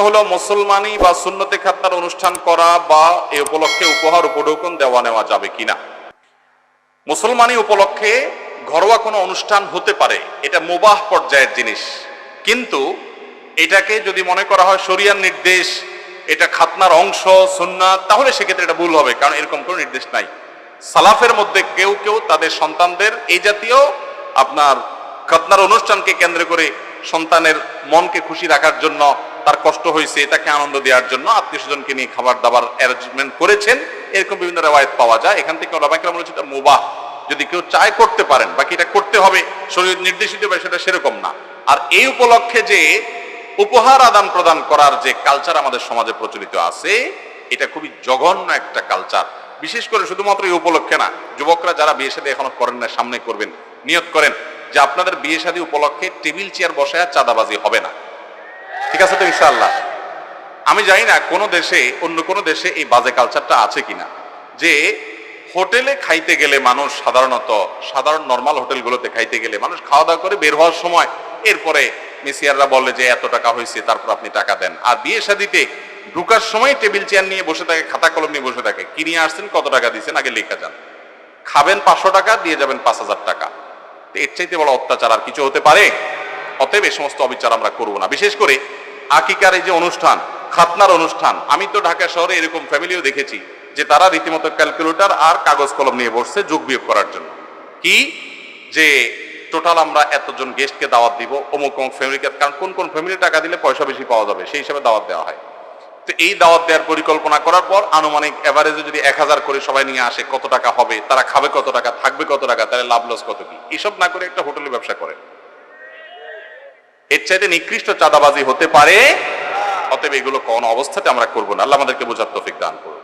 হলো মুসলমানি বা সুন্নতে খাতনার অনুষ্ঠান করা বা এই উপলক্ষে উপহার উপঢৌকন দেওয়া নেওয়া যাবে কিনা। মুসলমানি উপলক্ষে ঘরোয়া কোনো অনুষ্ঠান হতে পারে, এটা মুবাহ পর্যায়ের জিনিস, কিন্তু এটাকে যদি মনে করা হয় শরিয়ার নির্দেশ, এটা খাতনার অংশ সুন্নাত, তাহলে সেক্ষেত্রে এটা ভুল হবে, কারণ এরকম কোনো নির্দেশ নাই। সালাফের মধ্যে কেউ কেউ তাদের সন্তানদের এই জাতীয় আপনার খাতনার অনুষ্ঠানকে কেন্দ্র করে সন্তানের মনকে খুশি রাখার জন্য, তার কষ্ট হয়েছে তাকে আনন্দ দেওয়ার জন্য আত্মীয় স্বজনকে নিয়ে খাবার দাবার অ্যারেঞ্জমেন্ট করেছেন, এরকম বিভিন্ন রেওয়ায়েত পাওয়া যায়। এখান থেকে ওলামায়ে কেরাম বলেছে এটা মুবাহ, যদি কেউ চায় করতে পারেন, বাকি এটা করতে হবে শরীয়ত নির্দেশিত বিষয়টা সেরকম না। আর এই উপলক্ষে যে উপহার আদান প্রদান করার যে কালচার আমাদের সমাজে প্রচলিত আছে, এটা খুবই জঘন্য একটা কালচার। বিশেষ করে শুধুমাত্র এই উপলক্ষে না, যুবকরা যারা বিয়ে শাদী এখনো করেন না, সামনে করবেন, নিয়ত করেন যে আপনাদের বিয়ে শাদী উপলক্ষে টেবিল চেয়ার বসায় চাঁদাবাজি হবে না। ঠিক আছে তো ইনশাআল্লাহ? আমি জানি না কোন দেশে, অন্য কোন দেশে এই বাজে কালচারটা আছে কিনা, যে হোটেলে খাইতে গেলে মানুষ সাধারণ নর্মাল হোটেলগুলোতে খাইতে গেলে মানুষ খাওয়া দাওয়া করে বের হওয়ার সময় এরপরে মিসিয়াররা বলে যে এত টাকা হয়েছে, তারপর আপনি টাকা দেন। আর বিয়ে শাদীতে ঢুকার সময় টেবিল চেয়ার নিয়ে বসে থাকে, খাতা কলম নিয়ে বসে থাকে, কি নিয়ে আসছেন, কত টাকা দিয়েছেন, আগে লেখা যান, খাবেন 500 টাকা, দিয়ে যাবেন 5000 টাকা। এর চাইতে বড় অত্যাচার আর কিছু হতে পারে? অতএব এই সমস্ত অবিচার আমরা করবো না। বিশেষ করে আকিকার এই যে অনুষ্ঠান, খাতনার অনুষ্ঠান, আমি তো ঢাকা শহরে এরকম ফ্যামিলিও দেখেছি যে তারা রীতিমতো ক্যালকুলেটর আর কাগজ কলম নিয়ে বসছে যোগ বিয়োগ করার জন্য। কি যে টোটাল আমরা এতজন গেস্টকে দাওয়াত দিব, অমুক অমুক ফ্যামিলিকে, কারণ কোন কোন ফ্যামিলি টাকা দিলে পয়সা বেশি পাওয়া যাবে সেই হিসাবে দাওয়াত দেওয়া হয়। তো এই দাওয়াত দেওয়ার পরিকল্পনা করার পর আনুমানিক এভারেজে যদি 1000 করে সবাই নিয়ে আসে, কত টাকা হবে, তারা খাবে কত টাকা, থাকবে কত টাকা, তাহলে লাভ লস কত কি, এসব না করে একটা হোটেলে ব্যবসা করেন, এর চাইতে নিকৃষ্ট চাঁদাবাজি হতে পারে? অতএব এগুলো কোন অবস্থাতে আমরা করবো না। আল্লাহ আমাদেরকে বোঝার তৌফিক দান করুন।